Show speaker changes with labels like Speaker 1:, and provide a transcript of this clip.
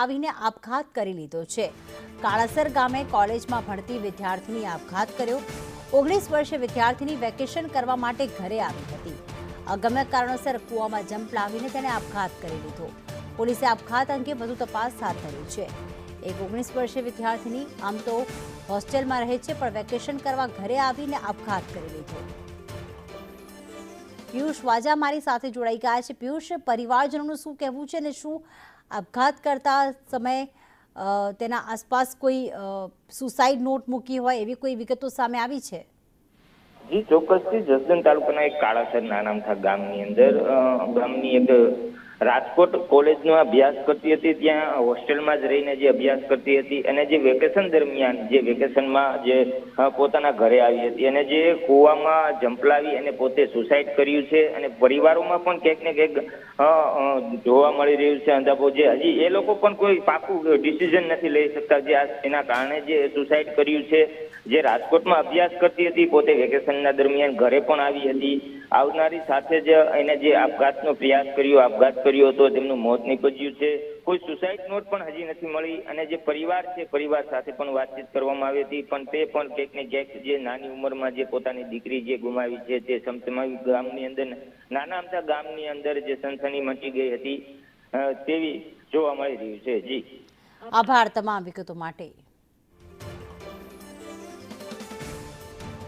Speaker 1: આવીને આપઘાત કરી લીધો છે। કાળાસર ગામે કોલેજમાં ભણતી વિદ્યાર્થીની આપઘાત કર્યો। 19 વર્ષીય વિદ્યાર્થીની વેકેશન કરવા માટે ઘરે આવી હતી। અગમ્ય કારણોસર કૂવામાં જંપ લાવીને તેણે આપઘાત કરી લીધો। પોલીસે આપઘાત અંગે વધુ તપાસ હાથ ધરી છે। એક 19 વર્ષીય વિદ્યાર્થીની આમ તો હોસ્ટેલમાં રહે છે, પણ વેકેશન કરવા ઘરે આવીને આપઘાત કરી લીધો। પિયુષ વાજા મારી સાથે જોડાઈ ગયા છે। પિયુષ, પરિવારજનોનું શું કહેવું છે અને શું આપઘાત કરતા સમયે તેના આસપાસ કોઈ સુસાઇડ નોટ મૂકી હોય એવી કોઈ વિગતો સામે આવી છે?
Speaker 2: જી ચોક્કસથી જસદણ તાલુકાના એક કાળાસર નાનામથા ગામની અંદર ગામની એક રાજકોટ કોલેજનો અભ્યાસ કરતી હતી। ત્યાં હોસ્ટેલમાં જ રહીને જે અભ્યાસ કરતી હતી અને જે વેકેશન દરમિયાન જે વેકેશનમાં જે પોતાના ઘરે આવી હતી અને જે કૂવામાં ઝંપલાવી અને પોતે સુસાઇડ કર્યું છે અને પરિવારોમાં પણ ક્યાંક ને ક્યાંક જોવા મળી રહ્યું છે અંદાજો જે હજી એ લોકો પણ કોઈ પાકું ડિસિઝન નથી લઈ શકતા જે એના કારણે જે સુસાઇડ કર્યું છે। જે રાજકોટમાં અભ્યાસ કરતી હતી, પોતે વેકેશનના દરમિયાન ઘરે પણ આવી હતી। આવનારી સાથે જ એને જે આપઘાતનો પ્રયાસ કર્યો, આપઘાત કર્યો હતો, તેમનું મોત નીપજ્યું છે। કોઈ સુસાઇડ નોટ પણ હજી નથી મળી અને જે પરિવાર છે, પરિવાર સાથે પણ વાતચીત કરવામાં આવી હતી, પણ તે પણ ક્યાંક ને ક્યાંક જે નાની ઉંમરમાં જે પોતાની દીકરી જે ગુમાવી છે તે સમસમાવી ગામની અંદર નાના અમથા ગામની અંદર જે સનસની મચી ગઈ હતી તેવી જોવા મળી રહ્યું છે। જી
Speaker 1: આભાર તમામ વિગતો માટે।